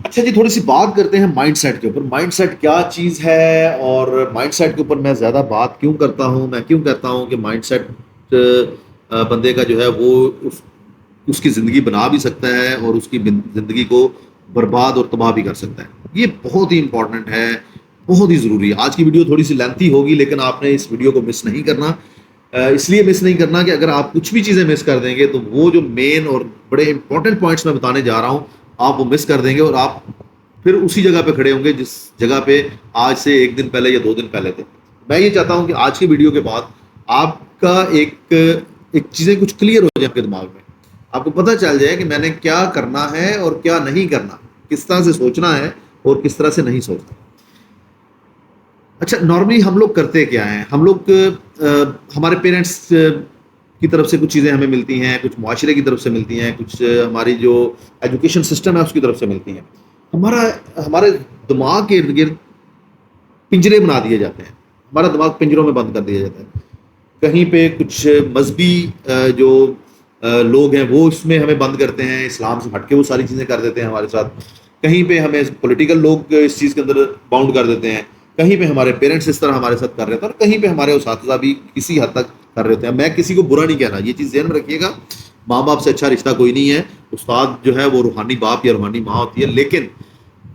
اچھا جی، تھوڑی سی بات کرتے ہیں مائنڈ سیٹ کے اوپر. مائنڈ سیٹ کیا چیز ہے اور مائنڈ سیٹ کے اوپر میں زیادہ بات کیوں کرتا ہوں. میں کیوں کہتا ہوں کہ مائنڈ سیٹ بندے کا جو ہے وہ اس کی زندگی بنا بھی سکتا ہے اور اس کی زندگی کو برباد اور تباہ بھی کر سکتا ہے. یہ بہت ہی امپورٹنٹ ہے, بہت ہی ضروری ہے. آج کی ویڈیو تھوڑی سی لینتھی ہوگی لیکن آپ نے اس ویڈیو کو مس نہیں کرنا. اس لیے مس نہیں کرنا کہ اگر آپ کچھ بھی چیزیں مس کر دیں گے تو وہ جو مین اور بڑے امپورٹنٹ پوائنٹس میں بتانے جا رہا ہوں آپ وہ مس کر دیں گے اور آپ پھر اسی جگہ پہ کھڑے ہوں گے جس جگہ پہ آج سے ایک دن پہلے یا 2 دن پہلے تھے. میں یہ چاہتا ہوں کہ آج کی ویڈیو کے بعد آپ کا ایک چیزیں کچھ کلیئر ہو جائیں آپ کے دماغ میں. آپ کو پتہ چل جائے کہ میں نے کیا کرنا ہے اور کیا نہیں کرنا, کس طرح سے سوچنا ہے اور کس طرح سے نہیں سوچنا. اچھا, نارملی ہم لوگ کرتے کیا ہیں؟ ہم لوگ ہمارے پیرنٹس کی طرف سے کچھ چیزیں ہمیں ملتی ہیں, کچھ معاشرے کی طرف سے ملتی ہیں, کچھ ہماری جو ایجوکیشن سسٹم ہے اس کی طرف سے ملتی ہیں. ہمارے دماغ کے ارد گرد پنجرے بنا دیے جاتے ہیں. ہمارا دماغ پنجروں میں بند کر دیا جاتا ہے. کہیں پہ کچھ مذہبی جو لوگ ہیں وہ اس میں ہمیں بند کرتے ہیں, اسلام سے ہٹ کے وہ ساری چیزیں کر دیتے ہیں ہمارے ساتھ. کہیں پہ ہمیں پولیٹیکل لوگ اس چیز کے اندر باؤنڈ کر دیتے ہیں. کہیں پہ ہمارے پیرنٹس اس طرح ہمارے ساتھ کر رہے تھے اور کہیں پہ ہمارے اساتذہ بھی کسی حد تک کر رہے ہیں. میں کسی کو برا نہیں کہنا, یہ چیز ذہن میں رکھیے گا. ماں باپ سے اچھا رشتہ کوئی نہیں ہے. استاد جو ہے وہ روحانی باپ یا روحانی ماں ہوتی ہے. لیکن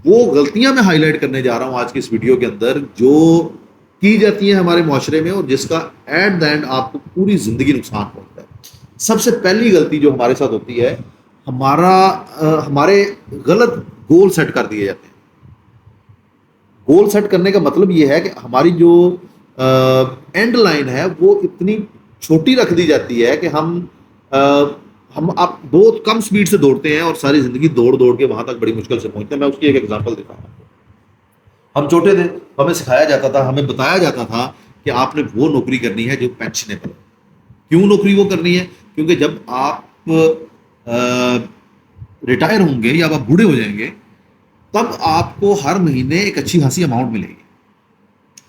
وہ غلطیاں میں ہائی لائٹ کرنے جا رہا ہوں آج کی اس ویڈیو کے اندر جو کی جاتی ہیں ہمارے معاشرے میں اور جس کا ایٹ دا اینڈ آپ کو پوری زندگی نقصان پہنچتا ہے. سب سے پہلی غلطی جو ہمارے ساتھ ہوتی ہے, ہمارے غلط گول سیٹ کر دیے جاتے ہیں. گول سیٹ کرنے کا مطلب یہ ہے کہ ہماری جو اینڈ لائن ہے وہ اتنی چھوٹی رکھ دی جاتی ہے کہ ہم آپ بہت کم سپیڈ سے دوڑتے ہیں اور ساری زندگی دوڑ کے وہاں تک بڑی مشکل سے پہنچتے ہیں. میں اس کی ایک ایگزامپل دیتا ہوں. ہم چھوٹے تھے, ہمیں سکھایا جاتا تھا, ہمیں بتایا جاتا تھا کہ آپ نے وہ نوکری کرنی ہے جو پینشنیبل ہے. کیوں نوکری وہ کرنی ہے؟ کیونکہ جب آپ ریٹائر ہوں گے یا آپ بوڑھے ہو جائیں گے تب آپ کو ہر مہینے ایک اچھی خاصی اماؤنٹ ملے گی.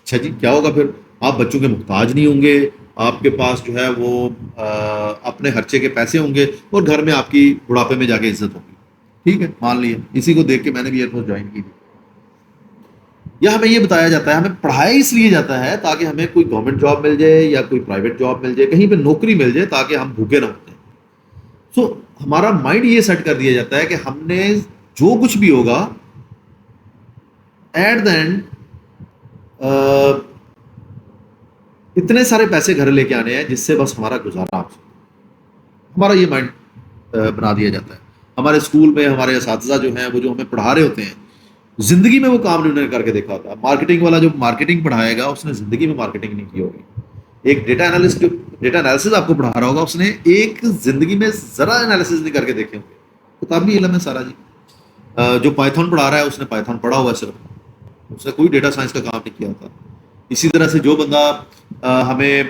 اچھا جی, کیا ہوگا پھر؟ آپ بچوں کے محتاج نہیں ہوں گے, آپ کے پاس جو ہے وہ اپنے خرچے کے پیسے ہوں گے اور گھر میں آپ کی بڑھاپے میں جا کے عزت ہوگی. ٹھیک ہے, مان لیے. اسی کو دیکھ کے میں نے بھی ایئر فورس جوائن کی تھی. یا ہمیں یہ بتایا جاتا ہے, ہمیں پڑھایا اس لیے جاتا ہے تاکہ ہمیں کوئی گورنمنٹ جاب مل جائے یا کوئی پرائیویٹ جاب مل جائے, کہیں پہ نوکری مل جائے تاکہ ہم بھوکے نہ ہوتے ہیں. سو ہمارا مائنڈ یہ سیٹ کر دیا جاتا ہے کہ ہم نے جو کچھ بھی ہوگا ایٹ دا اینڈ اتنے سارے پیسے گھر لے کے آنے ہیں جس سے بس ہمارا گزارا ہو سکے. ہمارا یہ مائنڈ بنا دیا جاتا ہے. ہمارے اسکول میں ہمارے اساتذہ جو ہیں وہ جو ہمیں پڑھا رہے ہوتے ہیں زندگی میں وہ کام نہیں انہوں نے کر کے دیکھا ہوتا. مارکیٹنگ والا جو مارکیٹنگ پڑھائے گا اس نے زندگی میں مارکیٹنگ نہیں کی ہوگی. ایک ڈیٹا انالسٹ جو ڈیٹا انالیسز آپ کو پڑھا رہا ہوگا اس نے ایک زندگی میں ذرا انالیسز نہیں کر کے دیکھے ہوں گے. کتابی علم ہے سارا جی. جو پائتھون پڑھا رہا ہے اس نے پائتھون پڑھا ہوا ہے صرف, اس نے کوئی ڈیٹا سائنس کا کام نہیں کیا ہوتا. اسی طرح سے جو بندہ ہمیں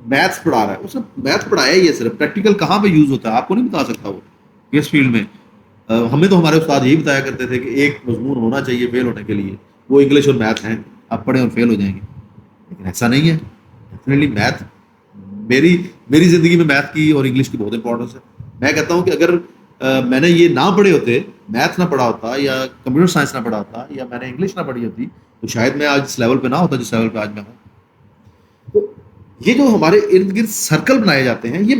میتھس پڑھا رہا ہے اس نے میتھ پڑھایا ہی ہے صرف, پریکٹیکل کہاں پہ یوز ہوتا ہے آپ کو نہیں بتا سکتا وہ کس فیلڈ میں. ہمیں تو ہمارے استاد یہی بتایا کرتے تھے کہ ایک مضمون ہونا چاہیے فیل ہونے کے لیے, وہ انگلش اور میتھ ہیں, آپ پڑھیں اور فیل ہو جائیں گے. لیکن ایسا نہیں ہے. ڈیفینیٹلی میتھ میری زندگی میں میتھ کی اور انگلش کی بہت امپورٹنس ہے. میں کہتا ہوں کہ اگر میں نے یہ نہ پڑھے ہوتے, میتھ نہ پڑھا ہوتا یا کمپیوٹر سائنس نہ پڑھا ہوتا یا میں نے انگلش نہ پڑھی ہوتی تو شاید میں آج اس لیول پہ نہ ہوتا جس لیول پہ آج میں ہوں. تو یہ جو ہمارے ارد گرد سرکل بنائے جاتے ہیں یہ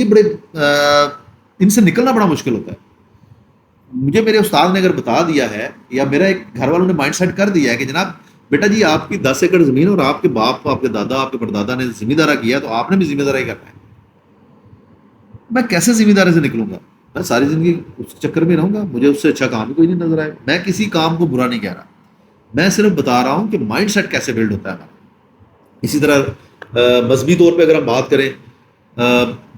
بڑے ان سے نکلنا بڑا مشکل ہوتا ہے. مجھے میرے استاد نے اگر بتا دیا ہے یا میرا ایک گھر والوں نے مائنڈ سیٹ کر دیا ہے کہ جناب بیٹا جی آپ کی 10 ایکڑ زمین اور آپ کے باپ آپ کے دادا آپ کے پردادا نے ذمہ دارا کیا تو آپ نے بھی ذمہ داری کرنا ہے. میں کیسے ذمہ داری سے نکلوں گا؟ میں ساری زندگی اس چکر میں رہوں گا, مجھے اس سے اچھا کام بھی کوئی نہیں نظر آئے. میں کسی کام کو برا نہیں کہہ رہا, میں صرف بتا رہا ہوں کہ مائنڈ سیٹ کیسے بلڈ ہوتا ہے ہمارا. اسی طرح مذہبی طور پہ اگر ہم بات کریں,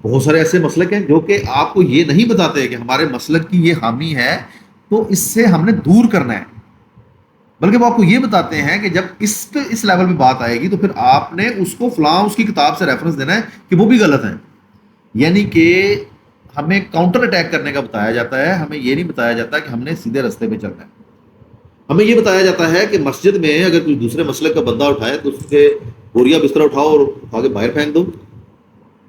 بہت سارے ایسے مسلک ہیں جو کہ آپ کو یہ نہیں بتاتے کہ ہمارے مسلک کی یہ خامی ہے تو اس سے ہم نے دور کرنا ہے, بلکہ وہ آپ کو یہ بتاتے ہیں کہ جب اس لیول پہ بات آئے گی تو پھر آپ نے اس کو فلاں اس کی کتاب سے ریفرنس دینا ہے کہ وہ بھی غلط ہیں. یعنی کہ ہمیں کاؤنٹر اٹیک کرنے کا بتایا جاتا ہے, ہمیں یہ نہیں بتایا جاتا کہ ہم نے سیدھے راستے پہ چلنا ہے. ہمیں یہ بتایا جاتا ہے کہ مسجد میں اگر کوئی دوسرے مسلک کا بندہ اٹھائے تو اس کے بوریا بستر اٹھاؤ اور اٹھا کے باہر پھینک دو.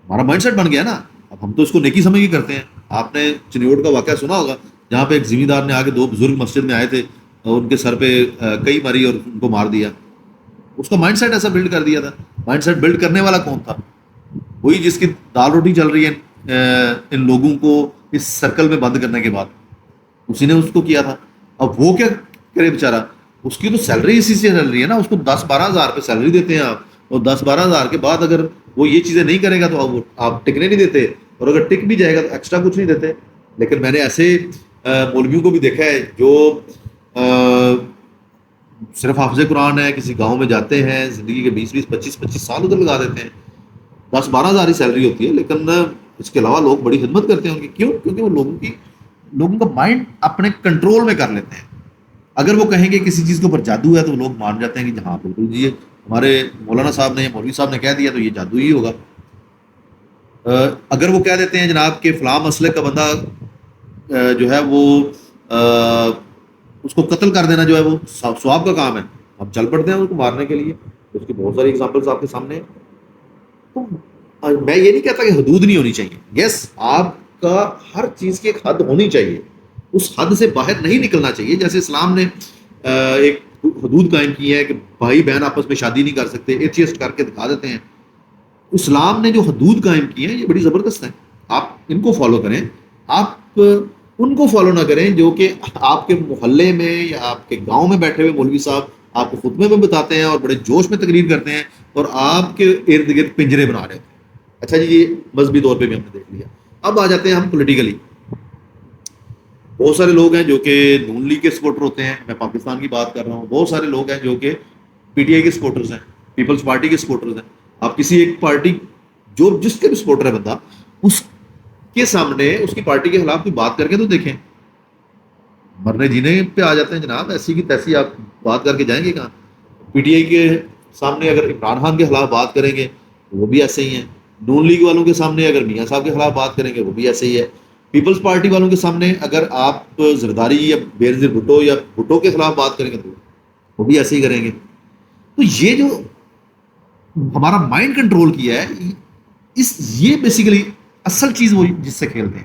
ہمارا مائنڈ سیٹ بن گیا نا. اب ہم تو اس کو نیکی سمجھ کے کرتے ہیں. آپ نے چنیوٹ کا واقعہ سنا ہوگا جہاں پہ ایک زمیندار نے آگے 2 بزرگ مسجد میں آئے تھے اور ان کے سر پہ کئی ماری اور ان کو مار دیا. اس کا مائنڈ سیٹ ایسا بلڈ کر دیا تھا. مائنڈ سیٹ بلڈ کرنے والا کون تھا؟ وہی جس کی دال روٹی چل رہی ہے ان لوگوں کو اس سرکل میں بند کرنے کے بعد اسی نے اس کو کیا تھا. اب وہ کیا کرے بیچارہ؟ اس کی تو سیلری اسی سے چل رہی ہے نا. اس کو 10-12 ہزار پہ سیلری دیتے ہیں آپ, اور 10-12 ہزار کے بعد اگر وہ یہ چیزیں نہیں کرے گا تو آپ ٹکنے نہیں دیتے, اور اگر ٹک بھی جائے گا تو ایکسٹرا کچھ نہیں دیتے. لیکن میں نے ایسے مولویوں کو بھی دیکھا ہے جو صرف حافظ قرآن ہے, کسی گاؤں میں جاتے ہیں, زندگی کے 20-25 سال ادھر لگا دیتے ہیں, 10-12 ہزار ہی سیلری ہوتی ہے, لیکن اس کے علاوہ لوگ بڑی خدمت کرتے ہیں ان کی. کیوں؟ کیونکہ وہ لوگوں کا مائنڈ اپنے کنٹرول میں کر لیتے ہیں. اگر وہ کہیں گے کسی چیز کے اوپر جادو ہے تو لوگ مان جاتے ہیں کہ ہاں بالکل جی ہمارے مولانا صاحب نے یا مولوی صاحب نے کہہ دیا تو یہ جادو ہی ہوگا. اگر وہ کہہ دیتے ہیں جناب کہ فلاں مسلک کا بندہ جو ہے وہ اس کو قتل کر دینا جو ہے وہ ثواب کا کام ہے, ہم چل پڑتے ہیں اس کو مارنے کے لیے. اس کی بہت ساری ایگزامپلس آپ کے سامنے ہیں. تو میں یہ نہیں کہتا کہ حدود نہیں ہونی چاہیے. یس, آپ کا ہر چیز کی ایک حد ہونی چاہیے, اس حد سے باہر نہیں نکلنا چاہیے. جیسے اسلام نے ایک حدود قائم کی ہے کہ بھائی بہن آپس میں شادی نہیں کر سکتے, ایتھیسٹ کر کے دکھا دیتے ہیں. اسلام نے جو حدود قائم کی ہیں یہ بڑی زبردست ہیں, آپ ان کو فالو کریں. آپ ان کو فالو نہ کریں جو کہ آپ کے محلے میں یا آپ کے گاؤں میں بیٹھے ہوئے مولوی صاحب آپ کو خطبے میں بتاتے ہیں اور بڑے جوش میں تقریر کرتے ہیں اور آپ کے ارد گرد پنجرے بنا رہے ہوتے ہیں. اچھا جی, یہ مذہبی طور پہ بھی ہم نے دیکھ لیا. اب آ جاتے ہیں ہم پولیٹیکلی. بہت سارے لوگ ہیں جو کہ نون لیگ کے سپورٹر ہوتے ہیں, میں پاکستان کی بات کر رہا ہوں. بہت سارے لوگ ہیں جو کہ پی ٹی آئی کے سپورٹرز ہیں, پیپلز پارٹی کے سپورٹرز ہیں. آپ کسی ایک پارٹی جو جس کے بھی سپورٹر ہے بندہ, اس کے سامنے اس کی پارٹی کے خلاف کوئی بات کر کے تو دیکھیں, مرنے جینے پہ آ جاتے ہیں جناب. ایسی کی تیسی آپ بات کر کے جائیں گے کہاں؟ پی ٹی آئی کے سامنے اگر عمران خان کے خلاف بات کریں گے وہ بھی ایسے ہی ہیں. نون لیگ والوں کے سامنے اگر میاں صاحب کے خلاف بات کریں گے وہ بھی ایسے ہی ہے. پیپلز پارٹی والوں کے سامنے اگر آپ زرداری یا بےنظیر بھٹو یا بھٹو کے خلاف بات کریں گے تو وہ بھی ایسے ہی کریں گے. تو یہ جو ہمارا مائنڈ کنٹرول کیا ہے, یہ بیسیکلی اصل چیز وہ جس سے کھیلتے ہیں.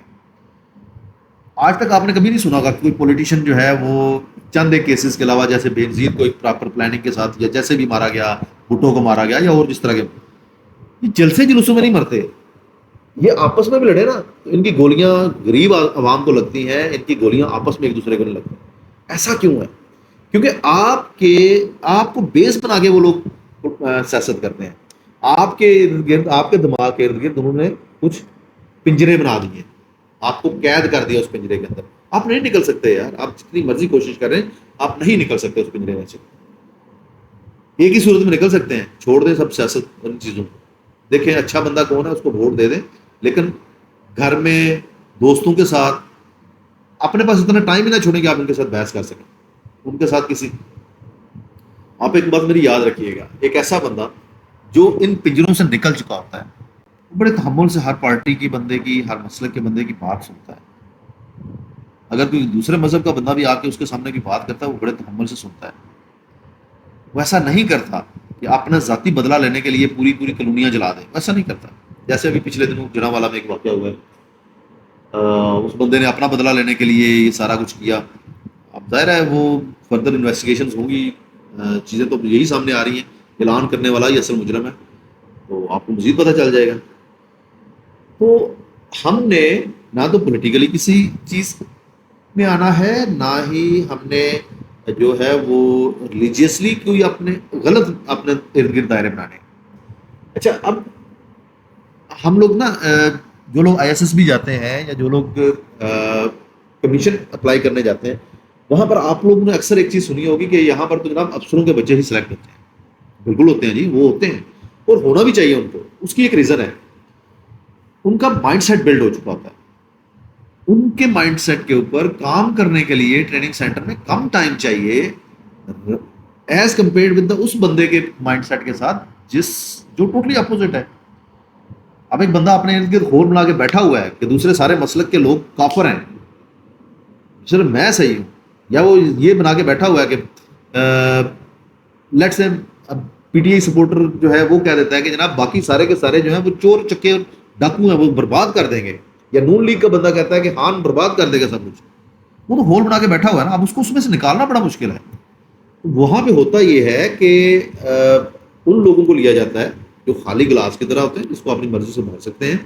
آج تک آپ نے کبھی نہیں سنا ہوگا کوئی پولیٹیشین جو ہے وہ چند ایک کیسز کے علاوہ, جیسے بینظیر کو ایک پراپر پلاننگ کے ساتھ یا جیسے بھی مارا گیا, بھٹو کو مارا گیا یا اور جس طرح کے, یہ جلسے جلوسوں میں نہیں مرتے, یہ آپس میں بھی لڑے نا تو ان کی گولیاں غریب عوام کو لگتی ہیں, ان کی گولیاں آپس میں ایک دوسرے کو نہیں لگتی. ایسا کیوں ہے؟ کیونکہ آپ کو بیس بنا کے وہ لوگ سیاست کرتے ہیں. آپ کے ارد گرد, آپ کے دماغ کے ارد گرد انہوں نے کچھ پنجرے بنا دیے, آپ کو قید کر دیا اس پنجرے کے اندر. آپ نہیں نکل سکتے یار, آپ جتنی مرضی کوشش کریں آپ نہیں نکل سکتے اس پنجرے میں سے. ایک ہی صورت میں نکل سکتے ہیں, چھوڑ دیں سب سیاست ان چیزوں کو. دیکھیں اچھا بندہ کون ہے اس کو ووٹ دے دیں, لیکن گھر میں دوستوں کے ساتھ اپنے پاس اتنا ٹائم ہی نہ چھوڑیں کہ آپ ان کے ساتھ بحث کر سکیں. ان کے ساتھ کسی, آپ ایک بات میری یاد رکھیے گا, ایک ایسا بندہ جو ان پنجروں سے نکل چکا ہوتا ہے وہ بڑے تحمل سے ہر پارٹی کی بندے کی, ہر مسلک کے بندے کی بات سنتا ہے. اگر کوئی دوسرے مذہب کا بندہ بھی آ کے اس کے سامنے کی بات کرتا ہے وہ بڑے تحمل سے سنتا ہے. وہ ایسا نہیں کرتا کہ اپنا ذاتی بدلہ لینے کے لیے پوری کالونیاں جلا دے, ایسا نہیں کرتا. جیسے ابھی پچھلے دنوں جناوالا میں ایک واقعہ ہوا ہے, اس بندے نے اپنا بدلہ لینے کے لیے یہ سارا کچھ کیا. اب ظاہر ہے وہ فردر انویسٹیگیشنز ہوں گی, چیزیں تو یہی سامنے آ رہی ہیں, اعلان کرنے والا ہی اصل مجرم ہے, تو آپ کو مزید پتہ چل جائے گا. تو ہم نے نہ تو پولیٹیکلی کسی چیز میں آنا ہے, نہ ہی ہم نے جو ہے وہ ریلیجیسلی کوئی اپنے غلط اپنے ارد گرد دائرے بنانے. اچھا, اب ہم لوگ نا جو لوگ آئی ایس ایس بھی جاتے ہیں یا جو لوگ کمیشن اپلائی کرنے جاتے ہیں, وہاں پر آپ لوگوں نے اکثر ایک چیز سنی ہوگی کہ یہاں پر تو جناب افسروں کے بچے ہی سلیکٹ ہوتے ہیں. بالکل ہوتے ہیں جی, وہ ہوتے ہیں اور ہونا بھی چاہیے ان کو. اس کی ایک ریزن ہے, ان کا مائنڈ سیٹ بلڈ ہو چکا ہوتا ہے. ان کے مائنڈ سیٹ کے اوپر کام کرنے کے لیے ٹریننگ سینٹر میں کم ٹائم چاہیے ایز کمپیئرڈ ود اس بندے کے مائنڈ سیٹ کے ساتھ جو ٹوٹلی اپوزٹ ہے. اب ایک بندہ اپنے ارد گرد خور بنا کے بیٹھا ہوا ہے کہ دوسرے سارے مسلک کے لوگ کافر ہیں, صرف میں صحیح ہوں, یا وہ یہ بنا کے بیٹھا ہوا ہے کہ let's say P T I supporter جو ہے وہ کہہ دیتا ہے کہ جناب باقی سارے کے سارے جو ہیں وہ چور چکے ڈاکو ہیں, وہ برباد کر دیں گے. یا نون لیگ کا بندہ کہتا ہے کہ خان برباد کر دے گا سب کچھ. وہ تو ہول بنا کے بیٹھا ہوا ہے نا, اب اس کو اس میں سے نکالنا بڑا مشکل ہے. وہاں پہ ہوتا یہ ہے کہ ان لوگوں کو لیا جاتا ہے جو خالی گلاس کی طرح ہوتے ہیں, جس کو اپنی مرضی سے بھر سکتے ہیں,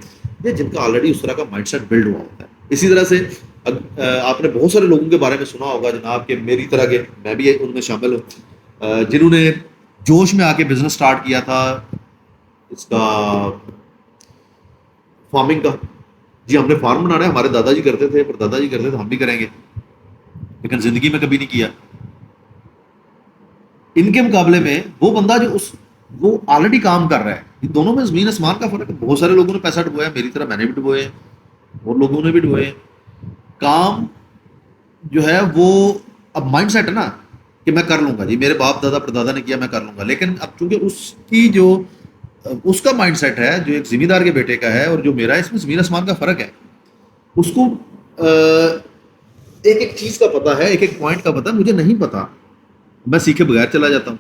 یا جن کا آلریڈی اس طرح کا مائنڈ سیٹ بلڈ ہوا ہوتا ہے. اسی طرح سے آپ نے بہت سارے لوگوں کے بارے میں سنا ہوگا جناب کہ میری طرح کے, میں بھی ان میں شامل ہوں, جنہوں نے جوش میں آ کے بزنس سٹارٹ کیا تھا اس کا فارمنگ کا. جی ہم نے فارم بنانا ہے, ہمارے دادا جی کرتے تھے, پر دادا جی کرتے تھے, ہم بھی کریں گے, لیکن زندگی میں کبھی نہیں کیا. ان کے مقابلے میں وہ بندہ جو وہ آلریڈی کام کر رہا ہے, یہ دونوں میں زمین آسمان کا فرق ہے. بہت سارے لوگوں نے پیسہ ڈبویا, میری طرح میں نے بھی ڈبوئے, اور لوگوں نے بھی ڈبوئے. کام جو ہے وہ اب مائنڈ سیٹ ہے نا کہ میں کر لوں گا, جی میرے باپ دادا پردادا نے کیا, میں کر لوں گا. لیکن اب چونکہ اس کا مائنڈ سیٹ ہے جو ایک زمیندار کے بیٹے کا ہے اور جو میرا, اس میں زمین آسمان کا فرق ہے. اس کو ایک ایک چیز کا پتہ ہے, ایک ایک پوائنٹ کا پتہ ہے, مجھے نہیں پتا. میں سیکھے بغیر چلا جاتا ہوں,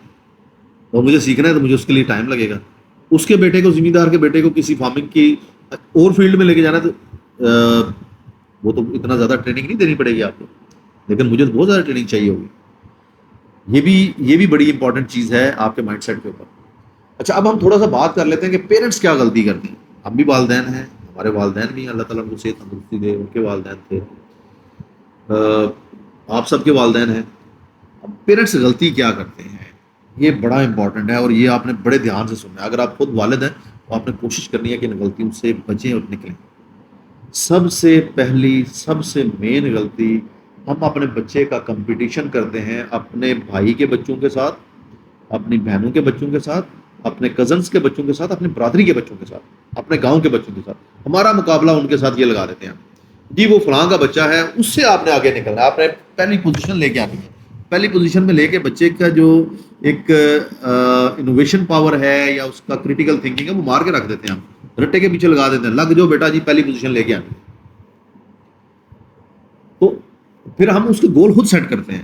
اور مجھے سیکھنا ہے تو مجھے اس کے لیے ٹائم لگے گا. اس کے بیٹے کو, زمیندار کے بیٹے کو کسی فارمنگ کی اور فیلڈ میں لے کے جانا تو وہ تو اتنا زیادہ ٹریننگ نہیں دینی پڑے گی آپ کو, لیکن مجھے تو بہت زیادہ ٹریننگ چاہیے ہوگی. یہ بھی بڑی امپورٹنٹ چیز ہے آپ کے مائنڈ سیٹ کے اوپر. اچھا, اب ہم تھوڑا سا بات کر لیتے ہیں کہ پیرنٹس کیا غلطی کرتے ہیں. ہم بھی والدین ہیں, ہمارے والدین بھی, اللہ تعالیٰ کو صحت تندرستی دے, ان کے والدین تھے, آپ سب کے والدین ہیں. اب پیرنٹس غلطی کیا کرتے ہیں, یہ بڑا امپورٹنٹ ہے, اور یہ آپ نے بڑے دھیان سے سننا ہے. اگر آپ خود والد ہیں تو آپ نے کوشش کرنی ہے کہ ان غلطیوں سے بچیں اور نکلیں. سب سے پہلی, سب سے مین غلطی, ہم اپنے بچے کا کمپٹیشن کرتے ہیں اپنے بھائی کے بچوں کے ساتھ, اپنی بہنوں کے بچوں کے ساتھ, اپنے کزنس کے بچوں کے ساتھ, اپنی برادری کے بچوں کے ساتھ, اپنے گاؤں کے بچوں کے ساتھ. ہمارا مقابلہ ان کے ساتھ یہ لگا دیتے ہیں, جی وہ فلاں کا بچہ ہے, اس سے آپ نے آگے نکلنا ہے, آپ نے پہلی پوزیشن لے کے آنی ہے. پہلی پوزیشن میں لے کے بچے کا جو ایک انوویشن پاور ہے یا اس کا کریٹیکل تھنکنگ ہے وہ مار کے رکھ دیتے ہیں, ہم رٹے کے پیچھے لگا دیتے ہیں, لگ جو بیٹا جی پہلی پوزیشن لے کے آنی. تو پھر ہم اس کے گول خود سیٹ کرتے ہیں,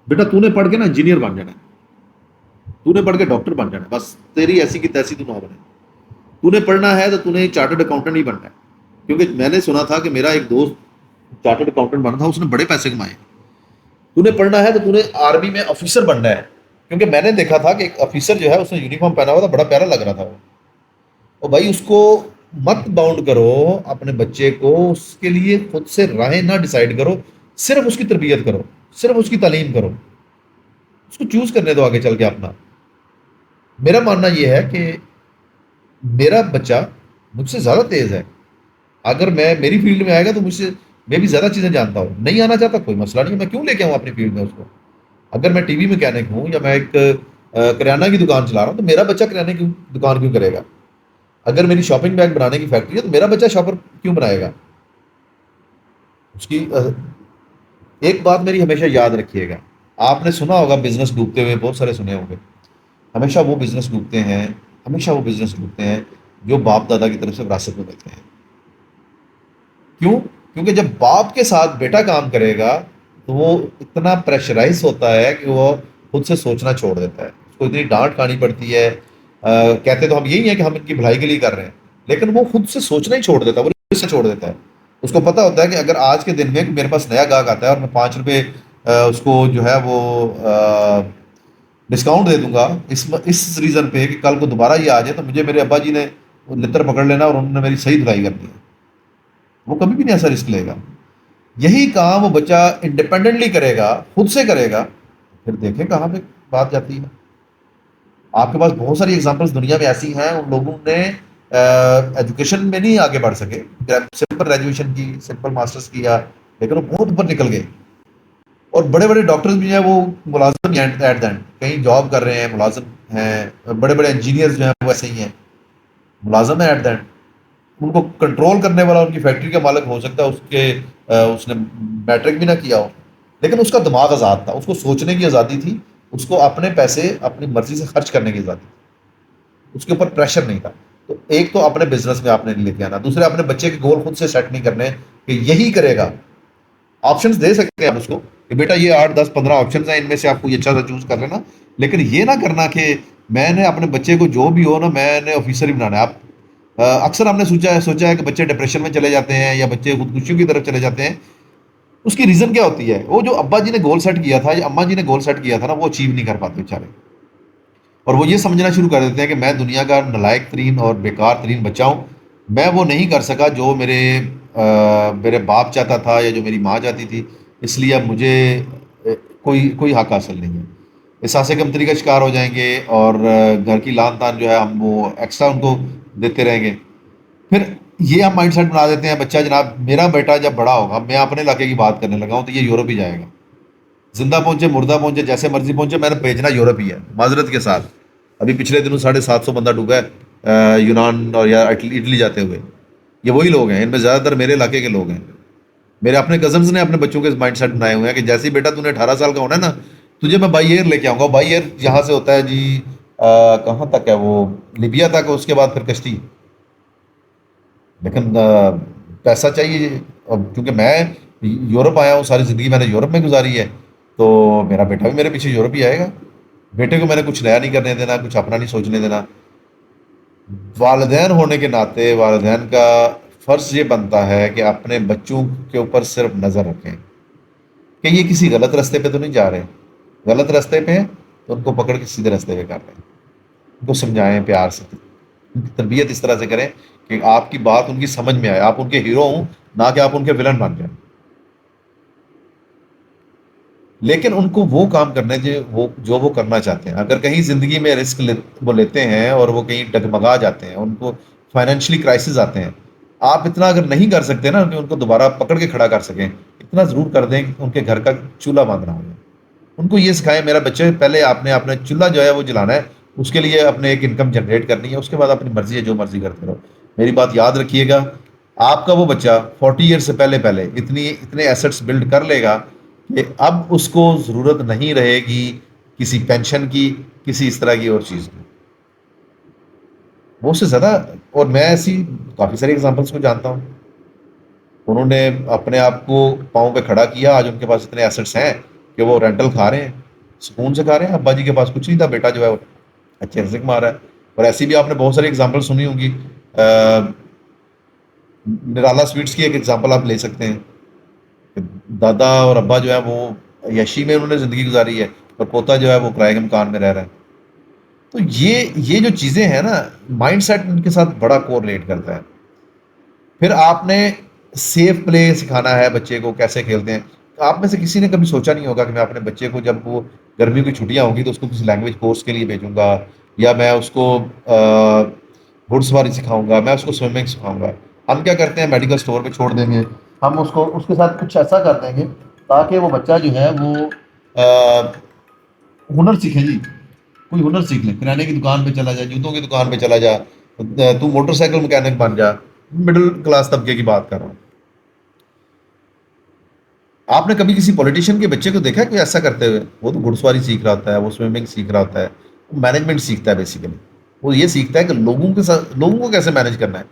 بیٹا تو نے پڑھ کے نا انجینئر بن جانا ہے, تو نے پڑھ کے ڈاکٹر بن جانا ہے, بس تیری ایسی کی تیسی تو نہ بنے. تو نے پڑھنا ہے تو تو نے چارٹرڈ اکاؤنٹنٹ ہی بننا ہے, کیونکہ میں نے سنا تھا کہ میرا ایک دوست چارٹرڈ اکاؤنٹنٹ بنا تھا, اس نے بڑے پیسے کمائے. تو نے پڑھنا ہے تو تو نے آرمی میں آفیسر بننا ہے, کیونکہ میں نے دیکھا تھا کہ ایک آفیسر جو ہے اس نے یونیفارم پہنا ہوا تھا, بڑا پیارا لگ رہا تھا وہ. اور بھائی اس کو مت باؤنڈ کرو اپنے بچے کو, اس کے لیے خود سے راہیں نہ ڈیسائیڈ کرو, صرف اس کی تربیت کرو, صرف اس کی تعلیم کرو, اس کو چوز کرنے دو آگے چل کے اپنا. میرا ماننا یہ ہے کہ میرا بچہ مجھ سے زیادہ تیز ہے, اگر میری فیلڈ میں آئے گا تو مجھ سے میں بھی زیادہ چیزیں جانتا ہوں. نہیں آنا چاہتا کوئی مسئلہ نہیں, میں کیوں لے کے آؤں اپنی فیلڈ میں اس کو. اگر میں ٹی وی میکینک ہوں یا میں ایک کریانہ کی دکان چلا رہا ہوں تو میرا بچہ کریانے کی دکان کیوں کرے گا. اگر میری شاپنگ بیگ بنانے کی فیکٹری ہے تو میرا بچہ شاپر کیوں بنائے گا. اس کی ایک بات میری ہمیشہ یاد رکھیے گا, آپ نے سنا ہوگا بزنس ڈوبتے ہوئے, بہت سارے سنے ہوں گے. ہمیشہ وہ بزنس ڈوبتے ہیں, ہمیشہ وہ بزنس ڈوبتے ہیں جو باپ دادا کی طرف سے وراثت میں ملتے ہیں. کیوں؟ کیونکہ جب باپ کے ساتھ بیٹا کام کرے گا تو وہ اتنا پریشرائز ہوتا ہے کہ وہ خود سے سوچنا چھوڑ دیتا ہے, اس کو اتنی ڈانٹ کھانی پڑتی ہے. کہتے تو ہم یہی ہیں کہ ہم ان کی بھلائی کے لیے کر رہے ہیں, لیکن وہ خود سے سوچنا ہی چھوڑ دیتا ہے, وہ سے چھوڑ دیتا ہے. اس کو پتا ہوتا ہے کہ اگر آج کے دن میں میرے پاس نیا گاہک آتا ہے اور میں 5 روپے اس کو جو ہے وہ ڈسکاؤنٹ دے دوں گا اس ریزن پہ کہ کل کو دوبارہ یہ آ جائے تو مجھے میرے ابا جی نے لتر پکڑ لینا اور انہوں نے میری صحیح دھلائی کرنی ہے. وہ کبھی بھی نہیں ایسا رسک لے گا. یہی کام وہ بچہ انڈیپینڈنٹلی کرے گا, خود سے کرے گا, پھر دیکھیں کہاں پہ بات جاتی ہے. آپ کے پاس بہت ساری ایگزامپلس دنیا میں ایسی ہیں, ان لوگوں نے ایجوکیشن میں نہیں آگے بڑھ سکے, سمپل گریجویشن کی, سمپل ماسٹرس کیا, لیکن وہ بہت اوپر نکل گئے. اور بڑے بڑے ڈاکٹرز بھی ہیں, وہ ملازم ہیں ایٹ دین, کہیں جاب کر رہے ہیں, ملازم ہیں. بڑے بڑے انجینئرز جو ہیں وہ ایسے ہی ہیں, ملازم ہیں ایٹ دین. ان کو کنٹرول کرنے والا ان کی فیکٹری کا مالک ہو سکتا ہے اس نے میٹرک بھی نہ کیا ہو, لیکن اس کا دماغ آزاد تھا, اس کو سوچنے کی آزادی تھی, اس کو اپنے پیسے اپنی مرضی سے خرچ کرنے کی آزادی تھی, اس کے اوپر پریشر نہیں تھا. تو ایک تو اپنے بزنس میں آپ نے لے کے آنا, دوسرے اپنے بچے کے گول خود سے سیٹ نہیں کرنے کہ یہی کرے گا. آپشنز دے سکتے ہیں آپ اس کو کہ بیٹا یہ 8 10 15 آپشنز ہیں, ان میں سے آپ کو یہ اچھا سا چوز کر لینا, لیکن یہ نہ کرنا کہ میں نے اپنے بچے کو جو بھی ہو نا میں نے آفیسر ہی بنانا ہے. آپ اکثر ہم نے سوچا ہے کہ بچے ڈپریشن میں چلے جاتے ہیں یا بچے خودکشیوں کی طرف چلے جاتے ہیں. اس کی ریزن کیا ہوتی ہے؟ وہ جو ابا جی نے گول سیٹ کیا تھا یا اما جی نے گول سیٹ کیا تھا نا، وہ اچیو نہیں کر پاتے بیچارے، اور وہ یہ سمجھنا شروع کر دیتے ہیں کہ میں دنیا کا نالائق ترین اور بیکار ترین بچہ ہوں، میں وہ نہیں کر سکا جو میرے باپ چاہتا تھا یا جو میری ماں چاہتی تھی، اس لیے اب مجھے کوئی حق حاصل نہیں ہے، احساس کمتری کا شکار ہو جائیں گے، اور گھر کی لان تان جو ہے ہم وہ ایکسٹرا ان کو دیتے رہیں گے. پھر یہ ہم مائنڈ سیٹ بنا دیتے ہیں، بچہ جناب میرا بیٹا جب بڑا ہوگا، میں اپنے علاقے کی بات کرنے لگا ہوں تو یہ یورپ ہی جائے گا، زندہ پہنچے مردہ پہنچے جیسے مرضی پہنچے، میں نے بھیجنا یورپ ہی ہے. معذرت کے ساتھ ابھی پچھلے دنوں 750 بندہ ڈوبا ہے یونان اور یا اٹلی جاتے ہوئے. یہ وہی لوگ ہیں، ان میں زیادہ تر میرے علاقے کے لوگ ہیں. میرے اپنے کزنز نے اپنے بچوں کے مائنڈ سیٹ بنائے ہوئے ہیں کہ جیسے ہی بیٹا تو نے 18 سال کا ہونا ہے نا، تجھے میں بائی ایئر لے کے آؤں گا. بائی ایئر یہاں سے ہوتا ہے جی کہاں تک ہے وہ، لیبیا تک، اس کے بعد پھر کشتی. لیکن پیسہ چاہیے، اور کیونکہ میں یورپ آیا ہوں، ساری زندگی میں نے یورپ میں گزاری ہے، تو میرا بیٹا بھی میرے پیچھے یورپ ہی آئے گا. بیٹے کو میں نے کچھ نیا نہیں کرنے دینا، کچھ اپنا نہیں سوچنے دینا. والدین ہونے کے ناطے والدین کا فرض یہ بنتا ہے کہ اپنے بچوں کے اوپر صرف نظر رکھیں کہ یہ کسی غلط راستے پہ تو نہیں جا رہے. غلط راستے پہ ہیں تو ان کو پکڑ کے سیدھے راستے پہ کر رہے ہیں، ان کو سمجھائیں پیار سے، ان کی تربیت اس طرح سے کریں کہ آپ کی بات ان کی سمجھ میں آئے، آپ ان کے ہیرو ہوں، نہ کہ آپ ان کے ولن بن جائیں. لیکن ان کو وہ کام کرنے جو وہ کرنا چاہتے ہیں. اگر کہیں زندگی میں رسک وہ لیتے ہیں اور وہ کہیں ڈگمگا جاتے ہیں، ان کو فائنینشلی کرائسس آتے ہیں، آپ اتنا اگر نہیں کر سکتے نا کہ ان کو دوبارہ پکڑ کے کھڑا کر سکیں، اتنا ضرور کر دیں کہ ان کے گھر کا چولہا باندھنا ہو. ان کو یہ سکھائیں میرا بچے پہلے آپ نے اپنا چولہا جو ہے وہ جلانا ہے، اس کے لیے اپنے ایک انکم جنریٹ کرنی ہے، اس کے بعد اپنی مرضی ہے جو مرضی کرتے رہو. میری بات یاد رکھیے گا، آپ کا وہ بچہ 40 ایئر سے پہلے پہلے اتنے ایسٹس بلڈ کر لے گا کہ اب اس کو ضرورت نہیں رہے گی کسی پینشن کی، کسی اس طرح کی اور چیز کی. وہ اس سے زیادہ، اور میں ایسی کافی ساری ایگزامپلس کو جانتا ہوں، انہوں نے اپنے آپ کو پاؤں پہ کھڑا کیا، آج ان کے پاس اتنے ایسٹس ہیں کہ وہ رینٹل کھا رہے ہیں، سکون سے کھا رہے ہیں. ابا جی کے پاس کچھ نہیں تھا، بیٹا جو ہے وہ اچھے رزق مار رہا ہے. اور ایسی بھی آپ نے بہت ساری ایگزامپل سنی ہوں گی. نرالا سویٹس کی ایک ایگزامپل آپ لے سکتے ہیں کہ دادا اور ابا جو ہے وہ یشی میں انہوں نے زندگی گزاری ہے، اور پوتا جو ہے وہ کرائے کے مکان میں رہ رہا ہے. تو یہ جو چیزیں ہیں نا، مائنڈ سیٹ ان کے ساتھ بڑا کورلیٹ کرتا ہے. پھر آپ نے سیف پلے سکھانا ہے بچے کو، کیسے کھیلتے ہیں. آپ میں سے کسی نے کبھی سوچا نہیں ہوگا کہ میں اپنے بچے کو جب وہ گرمیوں کی چھٹیاں ہوں گی تو اس کو کسی لینگویج کورس کے لیے بھیجوں گا، یا میں اس کو گھڑ سواری سکھاؤں گا، میں اس کو سوئمنگ سکھاؤں گا. ہم کیا کرتے ہیں، میڈیکل اسٹور پہ چھوڑ دیں گے، ہم اس کے ساتھ کچھ ایسا کر دیں گے تاکہ وہ بچہ جو ہے وہ ہنر سیکھے. جی کوئی ہنر سیکھ لے، کرانے کی دکان پہ چلا جا، جوتوں کی دکان پہ چلا جا، تو موٹر سائیکل مکینک بن جا. مڈل کلاس طبقے کی بات کر رہا ہوں. آپ نے کبھی کسی پولیٹیشین کے بچے کو دیکھا کوئی ایسا کرتے ہوئے؟ وہ تو گھڑ سواری سیکھ رہا ہوتا ہے، وہ سوئمنگ سیکھ رہا ہوتا ہے، وہ مینجمنٹ سیکھتا ہے. بیسیکلی وہ یہ سیکھتا ہے کہ لوگوں کو کیسے مینج کرنا ہے،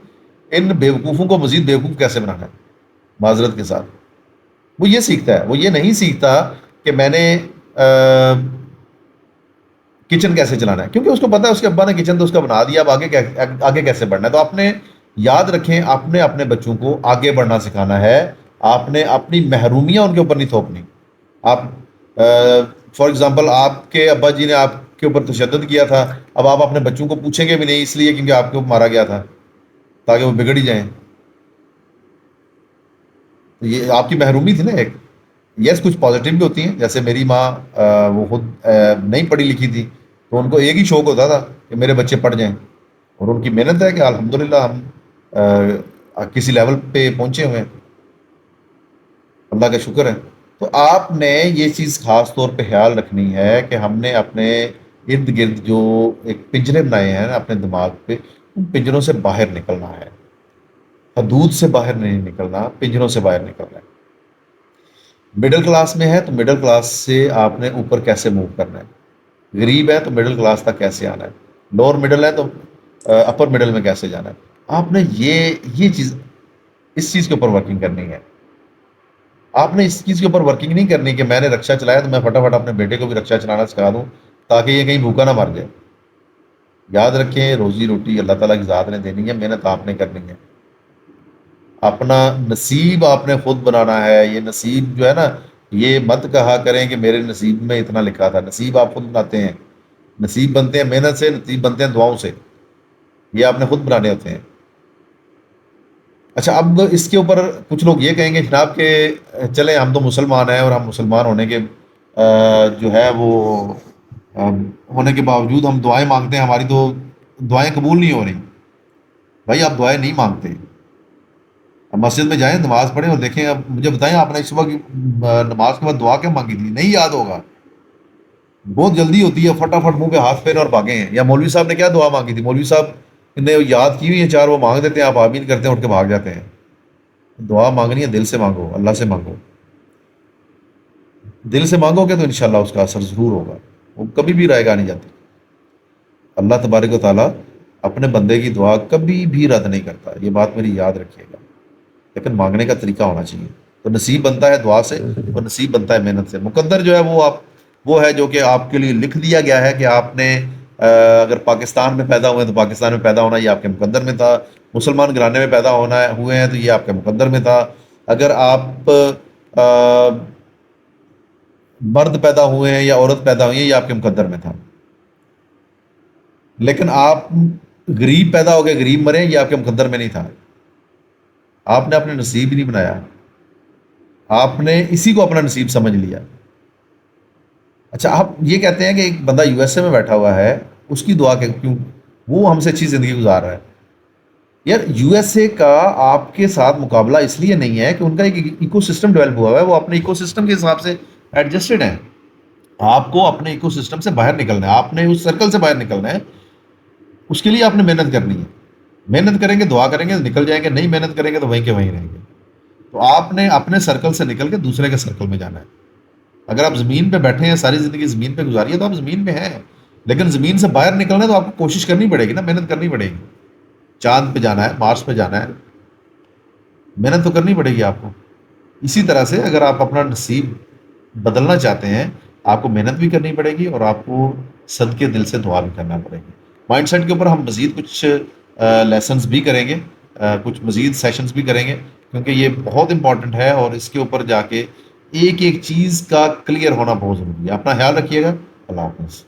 ان بیوقوفوں کو مزید بیوقوف کیسے بنانا ہے. معذرت کے ساتھ وہ یہ سیکھتا ہے، وہ یہ نہیں سیکھتا کہ میں نے کچن کیسے چلانا ہے، کیونکہ اس کو پتا ہے اس کے ابا نے کچن تو اس کا بنا دیا، اب آگے کیسے بڑھنا ہے. تو آپ نے یاد رکھیں، آپ نے اپنے بچوں کو آگے بڑھنا سکھانا ہے. آپ نے اپنی محرومیاں ان کے اوپر نہیں تھوپنی. آپ فار ایگزامپل آپ کے ابا جی نے آپ کے اوپر تشدد کیا تھا، اب آپ اپنے بچوں کو پوچھیں گے بھی نہیں، اس لیے کیونکہ آپ کے اوپر مارا گیا تھا تاکہ وہ بگڑ ہی جائیں. تو یہ آپ کی محرومی تھی نا ایک. یس کچھ پازیٹیو بھی ہوتی ہیں، جیسے میری ماں وہ خود نہیں پڑھی لکھی تھی، تو ان کو ایک ہی شوق ہوتا تھا کہ میرے بچے پڑھ جائیں. اور ان کی محنت ہے کہ الحمدللہ ہم کسی لیول پہ پہنچے ہوئے ہیں، اللہ کا شکر ہے. تو آپ نے یہ چیز خاص طور پہ خیال رکھنی ہے کہ ہم نے اپنے ارد گرد جو ایک پنجرے بنائے ہیں اپنے دماغ پہ، ان پنجروں سے باہر نکلنا ہے. حدود سے باہر نہیں نکلنا، پنجروں سے باہر نکلنا ہے. مڈل کلاس میں ہے تو مڈل کلاس سے آپ نے اوپر کیسے موو کرنا ہے. غریب ہے تو مڈل کلاس تک کیسے آنا ہے. لوور مڈل ہے تو اپر مڈل میں کیسے جانا ہے. آپ نے یہ چیز، اس چیز کے اوپر ورکنگ کرنی ہے. آپ نے اس چیز کے اوپر ورکنگ نہیں کرنی کہ میں نے رکشا چلایا تو میں فٹافٹ اپنے بیٹے کو بھی رکشا چلانا سکھا دوں تاکہ یہ کہیں بھوکا نہ مر جائے. یاد رکھیں، روزی روٹی اللہ تعالیٰ کی ذات نے دینی ہے، محنت آپ نے کرنی ہے. اپنا نصیب آپ نے خود بنانا ہے. یہ نصیب جو ہے نا، یہ مت کہا کریں کہ میرے نصیب میں اتنا لکھا تھا. نصیب آپ خود بناتے ہیں. نصیب بنتے ہیں محنت سے، نصیب بنتے ہیں دعاؤں سے. یہ آپ نے خود بنانے ہوتے ہیں. اچھا، اب اس کے اوپر کچھ لوگ یہ کہیں گے جناب کہ چلیں ہم تو مسلمان ہیں، اور ہم مسلمان ہونے کے جو ہے وہ ہونے کے باوجود ہم دعائیں مانگتے ہیں، ہماری تو دعائیں قبول نہیں ہو رہی. بھائی آپ دعائیں نہیں مانگتے. اب مسجد میں جائیں، نماز پڑھیں اور دیکھیں. اب مجھے بتائیں آپ نے صبح کی نماز کے بعد دعا کیا مانگی تھی؟ نہیں یاد ہوگا. بہت جلدی ہوتی ہے، فٹافٹ منہ پہ ہاتھ پھیرے اور بھاگے ہیں. یا مولوی صاحب نے کیا دعا مانگی تھی؟ مولوی صاحب نے یاد کی ہوئی ہے چار، وہ مانگ دیتے ہیں، آپ آمین کرتے ہیں، اٹھ کے بھاگ جاتے ہیں. دعا مانگنی ہے دل سے مانگو، اللہ سے مانگو. دل سے مانگو گے تو انشاءاللہ اس کا اثر ضرور ہوگا. وہ کبھی بھی رائے گا نہیں جاتی. اللہ تبارک و تعالیٰ اپنے بندے کی دعا کبھی بھی رد نہیں کرتا. یہ بات میری یاد رکھیے گا. لیکن مانگنے کا طریقہ ہونا چاہیے. تو نصیب بنتا ہے دعا سے، اور نصیب بنتا ہے محنت سے. مقدر جو ہے وہ ہے جو کہ آپ کے لیے لکھ دیا گیا ہے کہ آپ نے اگر پاکستان میں پیدا ہوئے ہیں تو پاکستان میں پیدا ہونا یہ آپ کے مقدر میں تھا. مسلمان گھرانے میں پیدا ہوئے ہیں تو یہ آپ کے مقدر میں تھا. اگر آپ مرد پیدا ہوئے ہیں یا عورت پیدا ہوئی ہیں یہ آپ کے مقدر میں تھا. لیکن آپ غریب پیدا ہو گئے، غریب مرے، یہ آپ کے مقدر میں نہیں تھا. آپ نے اپنے نصیب ہی نہیں بنایا. آپ نے اسی کو اپنا نصیب سمجھ لیا. اچھا، آپ یہ کہتے ہیں کہ ایک بندہ یو ایس اے میں بیٹھا ہوا ہے، اس کی دعا کیوں؟ وہ ہم سے اچھی زندگی گزار رہا ہے. یار یو ایس اے کا آپ کے ساتھ مقابلہ اس لیے نہیں ہے کہ ان کا ایک ایکو سسٹم ڈیولپ ہوا ہے. وہ اپنے ایکو سسٹم کے حساب سے ایڈجسٹڈ ہیں. آپ کو اپنے ایکو سسٹم سے باہر نکلنا ہے، آپ نے اس سرکل سے باہر نکلنا ہے. اس کے لیے آپ نے محنت کرنی ہے. محنت کریں گے، دعا کریں گے، نکل جائیں گے. نہیں محنت کریں گے تو وہیں کے وہیں رہیں گے. تو آپ نے اپنے سرکل سے نکل کے دوسرے کے سرکل میں جانا ہے. اگر آپ زمین پہ بیٹھے ہیں، ساری زندگی زمین پہ گزاری ہے، تو آپ زمین پہ ہیں. لیکن زمین سے باہر نکلنا ہے تو آپ کو کوشش کرنی پڑے گی نا، محنت کرنی پڑے گی. چاند پہ جانا ہے، مارس پہ جانا ہے، محنت تو کرنی پڑے گی آپ کو. اسی طرح سے اگر آپ اپنا نصیب بدلنا چاہتے ہیں، آپ کو محنت بھی کرنی پڑے گی، اور آپ کو صدقے دل سے دعا بھی کرنا پڑے گی. مائنڈ سیٹ کے اوپر ہم مزید کچھ لیسنز بھی کریں گے، کچھ مزید سیشنز بھی کریں گے، کیونکہ یہ بہت امپورٹنٹ ہے. اور اس کے اوپر جا کے ایک ایک چیز کا کلیئر ہونا بہت ضروری ہے. اپنا خیال رکھیے گا. اللہ حافظ.